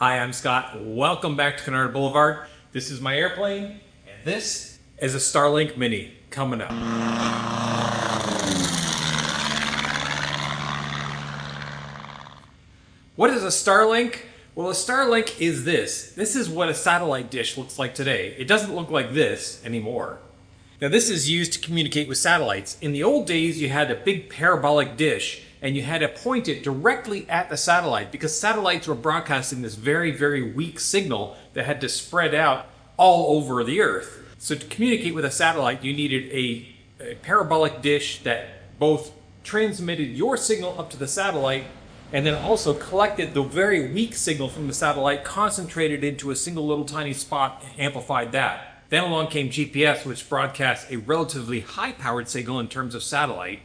Hi, I'm Scott. Welcome back to Canard Boulevard. This is my airplane, and this is a Starlink Mini coming up. What is a Starlink? Well, a Starlink is this. This is what a satellite dish looks like today. It doesn't look like this anymore. Now, this is used to communicate with satellites. In the old days, you had a big parabolic dish, and you had to point it directly at the satellite because satellites were broadcasting this very, very weak signal that had to spread out all over the Earth. So to communicate with a satellite, you needed a parabolic dish that both transmitted your signal up to the satellite and then also collected the very weak signal from the satellite, concentrated into a single little tiny spot, and amplified that. Then along came GPS, which broadcasts a relatively high-powered signal in terms of satellite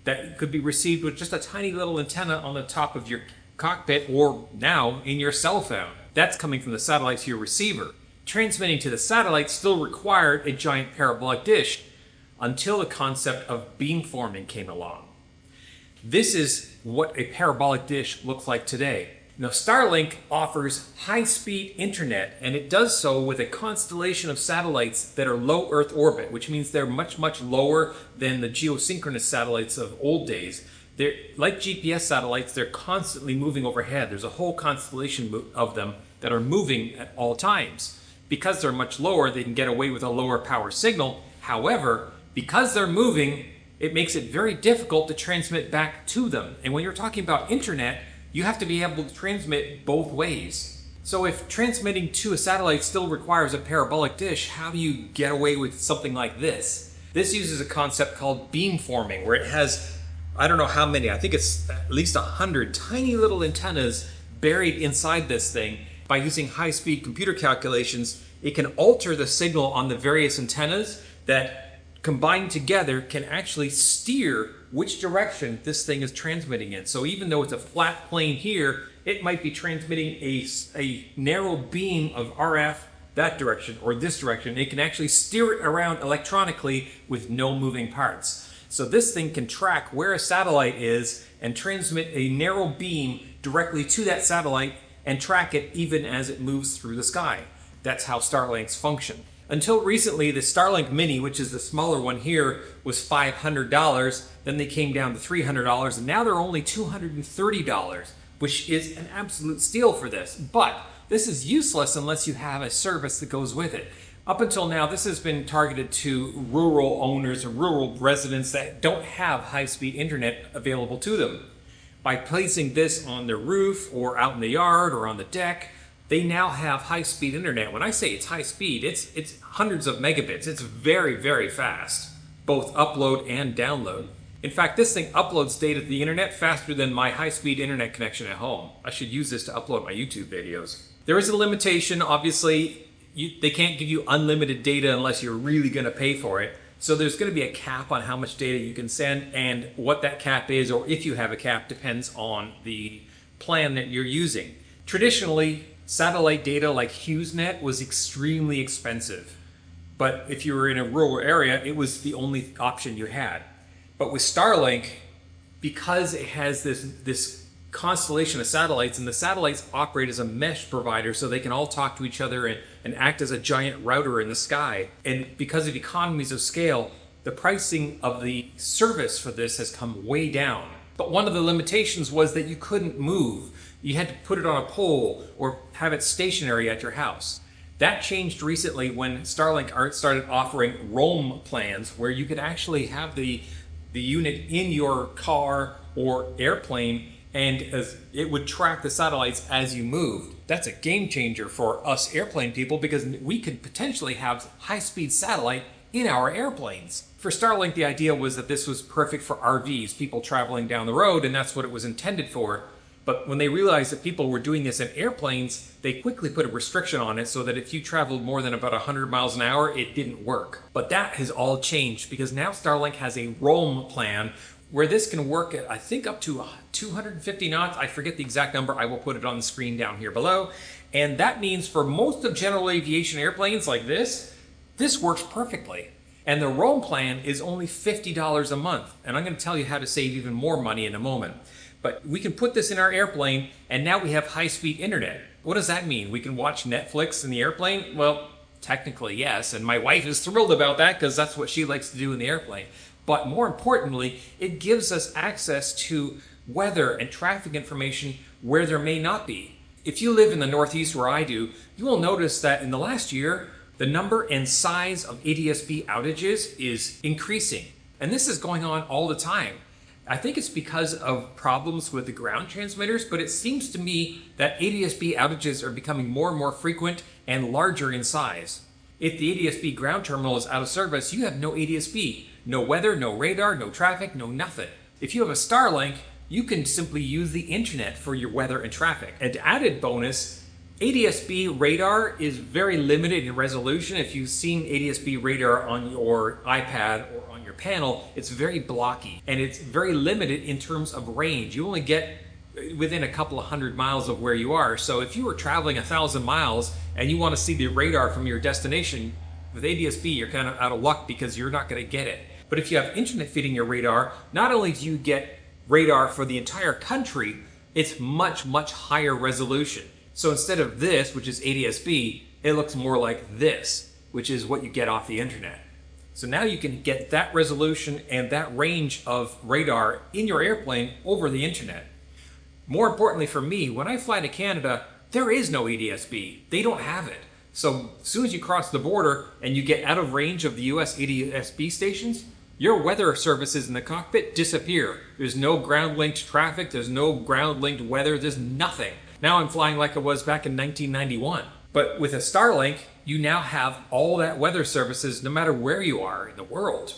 that could be received with just a tiny little antenna on the top of your cockpit or now in your cell phone. That's coming from the satellite to your receiver. Transmitting to the satellite still required a giant parabolic dish until the concept of beamforming came along. This is what a parabolic dish looks like today. Now, Starlink offers high-speed internet, and it does so with a constellation of satellites that are low Earth orbit, which means they're much, much lower than the geosynchronous satellites of old days. They're like GPS satellites, they're constantly moving overhead. There's a whole constellation of them that are moving at all times. Because they're much lower, they can get away with a lower power signal. However, because they're moving, it makes it very difficult to transmit back to them. And when you're talking about internet, you have to be able to transmit both ways. So if transmitting to a satellite still requires a parabolic dish, how do you get away with something like this? This uses a concept called beamforming, where it has, I don't know how many, I think it's at least 100 tiny little antennas buried inside this thing. By using high-speed computer calculations, it can alter the signal on the various antennas that combined together can actually steer which direction this thing is transmitting in. So even though it's a flat plane here, it might be transmitting a narrow beam of RF that direction or this direction. It can actually steer it around electronically with no moving parts. So this thing can track where a satellite is and transmit a narrow beam directly to that satellite and track it even as it moves through the sky. That's how Starlinks function. Until recently, the Starlink Mini, which is the smaller one here, was $500. Then they came down to $300, and now they're only $230, which is an absolute steal for this. But this is useless unless you have a service that goes with it. Up until now, this has been targeted to rural owners or rural residents that don't have high-speed internet available to them. By placing this on their roof or out in the yard or on the deck, they now have high-speed internet. When I say it's high speed, it's hundreds of megabits. It's very, very fast, both upload and download. In fact, this thing uploads data to the internet faster than my high-speed internet connection at home. I should use this to upload my YouTube videos. There is a limitation, obviously. They can't give you unlimited data unless you're really going to pay for it. So there's going to be a cap on how much data you can send, and what that cap is, or if you have a cap, depends on the plan that you're using. Traditionally, satellite data like HughesNet was extremely expensive. But if you were in a rural area, it was the only option you had. But with Starlink, because it has this constellation of satellites, and the satellites operate as a mesh provider so they can all talk to each other and act as a giant router in the sky. And because of economies of scale, the pricing of the service for this has come way down. But one of the limitations was that you couldn't move. You had to put it on a pole or have it stationary at your house. That changed recently when Starlink started offering roam plans where you could actually have the unit in your car or airplane, and it would track the satellites as you moved. That's a game changer for us airplane people because we could potentially have high-speed satellite in our airplanes. For Starlink, the idea was that this was perfect for RVs, people traveling down the road, and that's what it was intended for. But when they realized that people were doing this in airplanes, they quickly put a restriction on it so that if you traveled more than about 100 miles an hour, it didn't work. But that has all changed because now Starlink has a roam plan where this can work at, I think, up to 250 knots. I forget the exact number. I will put it on the screen down here below. And that means for most of general aviation airplanes like this works perfectly. And the roam plan is only $50 a month. And I'm going to tell you how to save even more money in a moment. But we can put this in our airplane, and now we have high-speed internet. What does that mean? We can watch Netflix in the airplane? Well, technically, yes. And my wife is thrilled about that because that's what she likes to do in the airplane. But more importantly, it gives us access to weather and traffic information where there may not be. If you live in the Northeast where I do, you will notice that in the last year, the number and size of ADS-B outages is increasing. And this is going on all the time. I think it's because of problems with the ground transmitters, but it seems to me that ADS-B outages are becoming more and more frequent and larger in size. If the ADS-B ground terminal is out of service, you have no ADS-B. No weather, no radar, no traffic, no nothing. If you have a Starlink, you can simply use the internet for your weather and traffic. An added bonus, ADS-B radar is very limited in resolution. If you've seen ADS-B radar on your iPad or on your panel, it's very blocky and it's very limited in terms of range. You only get within a couple of 100 miles of where you are. So if you were traveling 1,000 miles and you want to see the radar from your destination, with ADS-B you're kind of out of luck because you're not going to get it. But if you have internet feeding your radar, not only do you get radar for the entire country, it's much, much higher resolution. So instead of this, which is ADS-B, it looks more like this, which is what you get off the internet. So now you can get that resolution and that range of radar in your airplane over the internet. More importantly for me, when I fly to Canada, there is no ADS-B. They don't have it. So as soon as you cross the border and you get out of range of the US ADS-B stations, your weather services in the cockpit disappear. There's no ground-linked traffic, there's no ground-linked weather, there's nothing. Now I'm flying like I was back in 1991. But with a Starlink, you now have all that weather services no matter where you are in the world,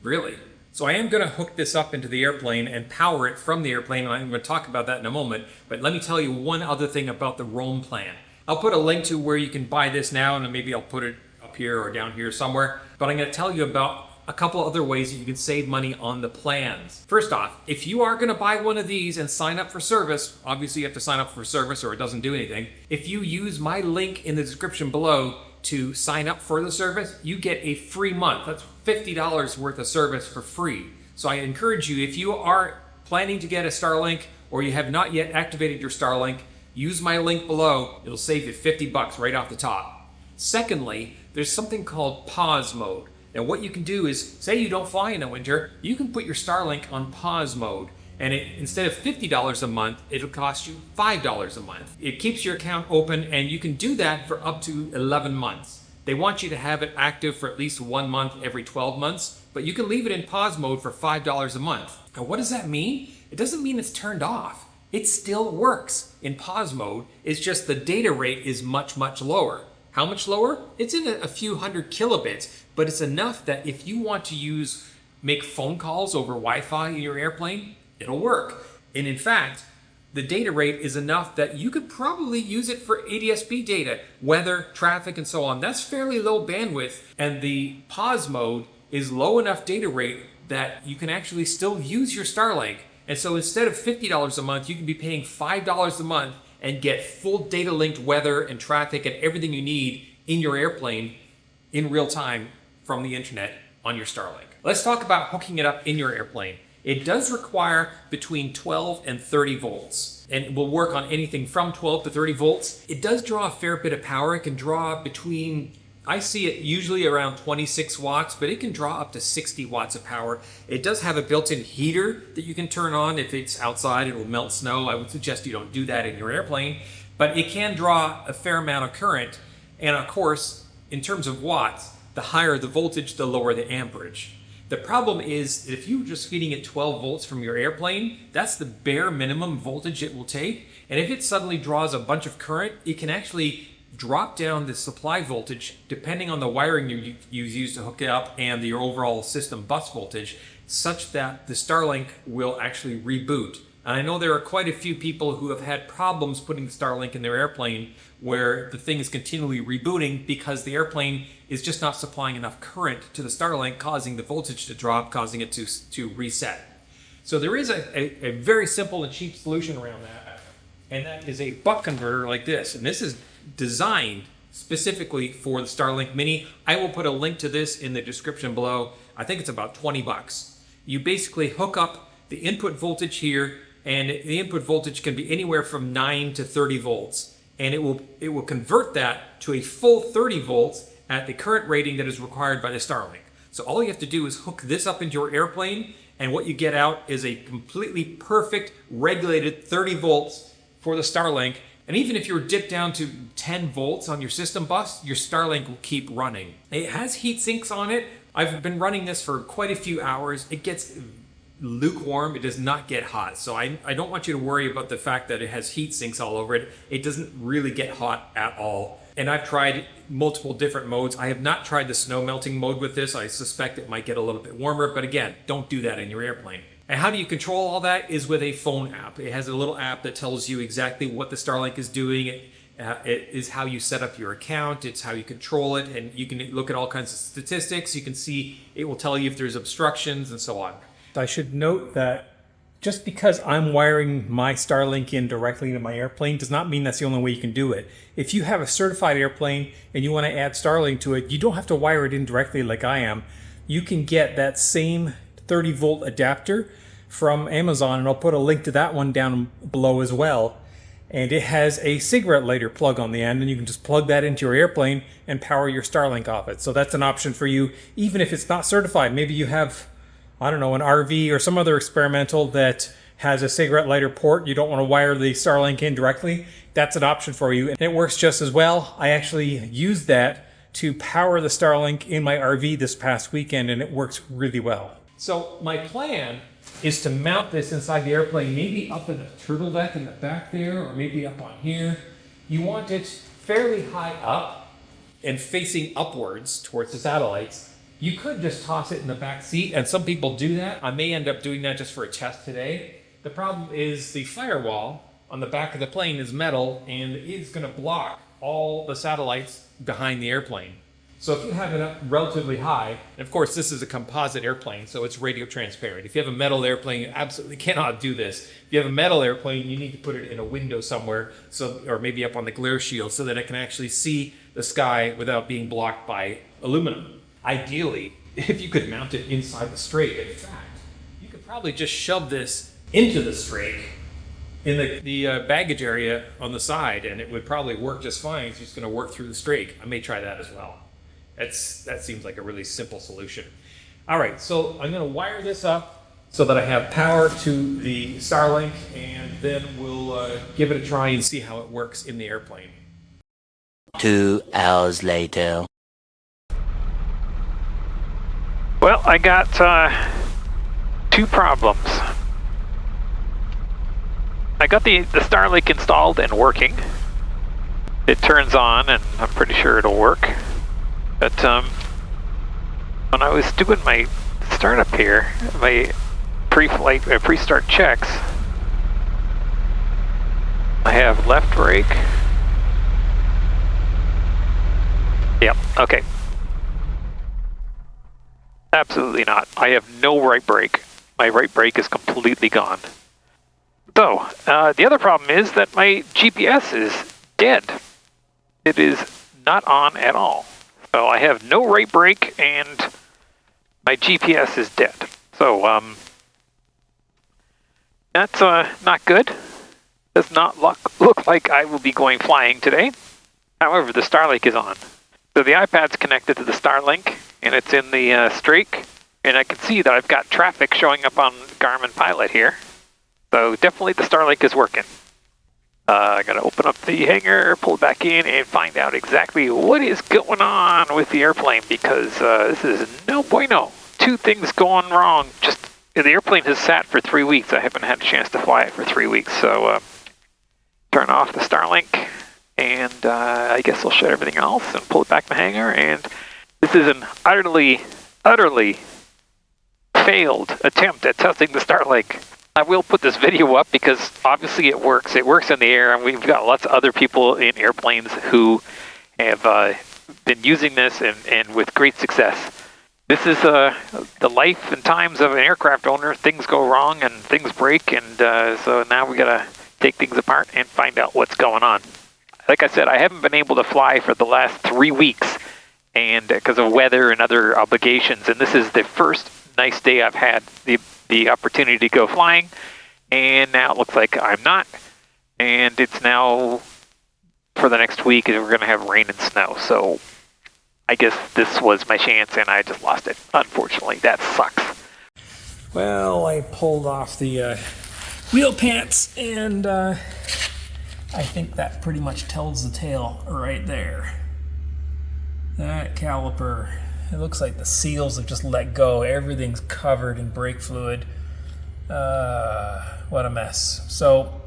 really. So I am going to hook this up into the airplane and power it from the airplane, and I'm going to talk about that in a moment. But let me tell you one other thing about the Roam plan. I'll put a link to where you can buy this now, and maybe I'll put it up here or down here somewhere. But I'm going to tell you about a couple other ways that you can save money on the plans. First off, if you are going to buy one of these and sign up for service, obviously you have to sign up for service or it doesn't do anything. If you use my link in the description below to sign up for the service, you get a free month. That's $50 worth of service for free. So I encourage you, if you are planning to get a Starlink or you have not yet activated your Starlink, use my link below. It'll save you $50 right off the top. Secondly, there's something called pause mode. Now what you can do is, say you don't fly in the winter, you can put your Starlink on pause mode. And instead of $50 a month, it'll cost you $5 a month. It keeps your account open and you can do that for up to 11 months. They want you to have it active for at least 1 month every 12 months, but you can leave it in pause mode for $5 a month. Now what does that mean? It doesn't mean it's turned off. It still works in pause mode. It's just the data rate is much, much lower. How much lower? It's in a few hundred kilobits, but it's enough that if you want to make phone calls over Wi-Fi in your airplane, it'll work. And in fact, the data rate is enough that you could probably use it for ADS-B data, weather, traffic, and so on. That's fairly low bandwidth, and the pause mode is low enough data rate that you can actually still use your Starlink. And so instead of $50 a month, you can be paying $5 a month and get full data linked weather and traffic and everything you need in your airplane in real time from the internet on your Starlink. Let's talk about hooking it up in your airplane. It does require between 12 and 30 volts, and it will work on anything from 12 to 30 volts. It does draw a fair bit of power. It can draw between, I see it usually around 26 watts, but it can draw up to 60 watts of power. It does have a built-in heater that you can turn on. If it's outside, it will melt snow. I would suggest you don't do that in your airplane, but it can draw a fair amount of current. And of course, in terms of watts, the higher the voltage, the lower the amperage. The problem is that if you're just feeding it 12 volts from your airplane, that's the bare minimum voltage it will take. And if it suddenly draws a bunch of current, it can actually drop down the supply voltage depending on the wiring you use to hook it up and your overall system bus voltage, such that the Starlink will actually reboot. And I know there are quite a few people who have had problems putting the Starlink in their airplane where the thing is continually rebooting because the airplane is just not supplying enough current to the Starlink, causing the voltage to drop, causing it to reset. So there is a very simple and cheap solution around that, and that is a buck converter like this. And this is designed specifically for the Starlink Mini. I will put a link to this in the description below. I think it's about 20 bucks. You basically hook up the input voltage here, and the input voltage can be anywhere from 9 to 30 volts. and it will convert that to a full 30 volts at the current rating that is required by the Starlink. So all you have to do is hook this up into your airplane, and what you get out is a completely perfect regulated 30 volts for the Starlink. And even if you're dipped down to 10 volts on your system bus, your Starlink will keep running. It has heat sinks on it. I've been running this for quite a few hours. It gets lukewarm. It does not get hot. So I don't want you to worry about the fact that it has heat sinks all over it. It doesn't really get hot at all. And I've tried multiple different modes. I have not tried the snow melting mode with this. I suspect it might get a little bit warmer, but again, don't do that in your airplane. And how do you control all that is with a phone app. It has a little app that tells you exactly what the Starlink is doing. It is how you set up your account. It's how you control it. And you can look at all kinds of statistics. You can see, it will tell you if there's obstructions and so on. I should note that just because I'm wiring my Starlink in directly into my airplane does not mean that's the only way you can do it. If you have a certified airplane and you want to add Starlink to it, you don't have to wire it in directly like I am. You can get that same 30 volt adapter from Amazon, and I'll put a link to that one down below as well. And it has a cigarette lighter plug on the end, and you can just plug that into your airplane and power your Starlink off it. So that's an option for you, even if it's not certified. Maybe you have, I don't know, an RV or some other experimental that has a cigarette lighter port. You don't want to wire the Starlink in directly. That's an option for you, and it works just as well. I actually used that to power the Starlink in my RV this past weekend, and it works really well. So my plan is to mount this inside the airplane, maybe up in the turtle deck in the back there, or maybe up on here. You want it fairly high up and facing upwards towards the satellites. You could just toss it in the back seat, and some people do that. I may end up doing that just for a test today. The problem is the firewall on the back of the plane is metal, and it's going to block all the satellites behind the airplane. So if you have it up relatively high, and of course this is a composite airplane, so it's radio transparent. If you have a metal airplane, you absolutely cannot do this. If you have a metal airplane, you need to put it in a window somewhere, or maybe up on the glare shield, so that it can actually see the sky without being blocked by aluminum. Ideally, if you could mount it inside the strake, in fact, you could probably just shove this into the strake in the baggage area on the side, and it would probably work just fine. It's just going to work through the strake. I may try that as well. That seems like a really simple solution. All right, so I'm going to wire this up so that I have power to the Starlink, and then we'll give it a try and see how it works in the airplane. 2 hours later. Well, I got two problems. I got the Starlink installed and working. It turns on, and I'm pretty sure it'll work. But when I was doing my startup here, my pre-start checks, I have left brake. Yep, okay. Absolutely not. I have no right brake. My right brake is completely gone. So, the other problem is that my GPS is dead. It is not on at all. So I have no right brake and my GPS is dead. So, that's not good. Does not look like I will be going flying today. However, the Starlink is on. So the iPad's connected to the Starlink, and it's in the streak, and I can see that I've got traffic showing up on Garmin Pilot here. So definitely the Starlink is working. I gotta open up the hangar, pull it back in, and find out exactly what is going on with the airplane, because this is no bueno. Two things going wrong. Just the airplane has sat for 3 weeks. I haven't had a chance to fly it for 3 weeks, so turn off the Starlink, and I guess I'll shut everything else and pull it back in the hangar. And this is an utterly failed attempt at testing the Starlink. I will put this video up because obviously it works. It works in the air, and we've got lots of other people in airplanes who have been using this and with great success. This is the life and times of an aircraft owner. Things go wrong and things break, and so now we gotta take things apart and find out what's going on. Like I said, I haven't been able to fly for the last 3 weeks, and because of weather and other obligations, and this is the first nice day I've had the opportunity to go flying, and now it looks like I'm not, and it's now for the next week, and we're going to have rain and snow. So I guess this was my chance, and I just lost it. Unfortunately, that sucks. Well, I pulled off the wheel pants, and I think that pretty much tells the tale right there. That caliper, it looks like the seals have just let go. Everything's covered in brake fluid. What a mess. So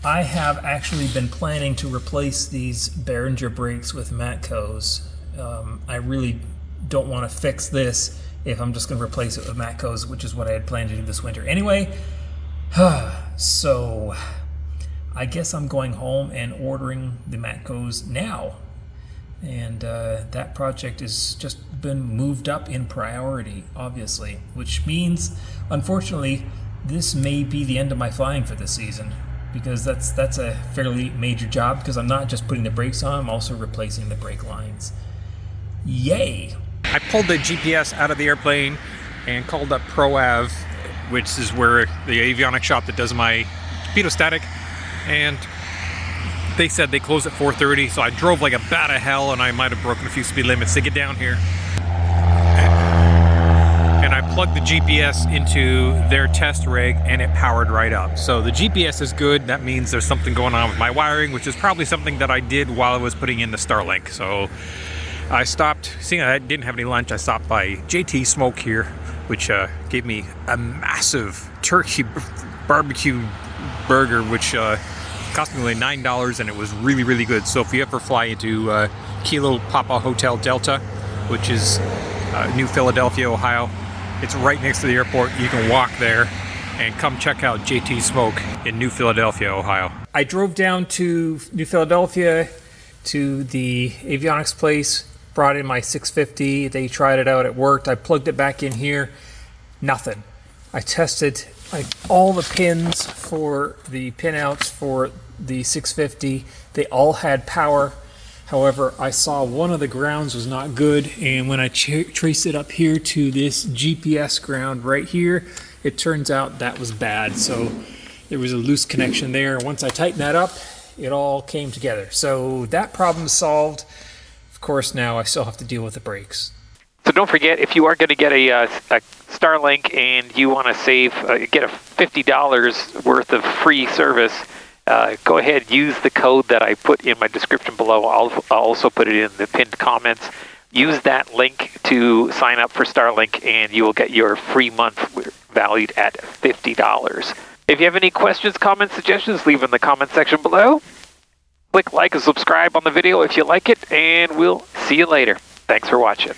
I have actually been planning to replace these Behringer brakes with Matcos. I really don't want to fix this if I'm just going to replace it with Matcos, which is what I had planned to do this winter. Anyway, so I guess I'm going home and ordering the Matcos now. And that project has just been moved up in priority, obviously, which means, unfortunately, this may be the end of my flying for this season, because that's a fairly major job, because I'm not just putting the brakes on, I'm also replacing the brake lines. Yay! I pulled the GPS out of the airplane and called up ProAv, which is where the avionics shop that does my pitot-static, and they said they close at 4:30, so I drove like a bat of hell, and I might have broken a few speed limits to get down here. And I plugged the GPS into their test rig, and it powered right up. So the GPS is good. That means there's something going on with my wiring, which is probably something that I did while I was putting in the Starlink. So I stopped, seeing I didn't have any lunch, I stopped by JT Smoke here, which gave me a massive turkey barbecue burger, which cost me only $9, and it was really, really good. So if you ever fly into Kilo Papa Hotel Delta, which is New Philadelphia, Ohio, it's right next to the airport. You can walk there and come check out JT Smoke in New Philadelphia, Ohio. I drove down to New Philadelphia to the avionics place, brought in my 650. They tried it out, it worked. I plugged it back in here, nothing. I tested like all the pins for the pinouts for the 650. They all had power. However, I saw one of the grounds was not good, and when I traced it up here to this GPS ground right here, it turns out that was bad. So there was a loose connection there. Once I tightened that up, it all came together. So that problem solved. Of course, now I still have to deal with the brakes. So don't forget, if you are going to get a Starlink and you want to save, get a $50 worth of free service, go ahead, use the code that I put in my description below. I'll also put it in the pinned comments. Use that link to sign up for Starlink, and you will get your free month valued at $50. If you have any questions, comments, suggestions, leave in the comment section below. Click like and subscribe on the video if you like it, and we'll see you later. Thanks for watching.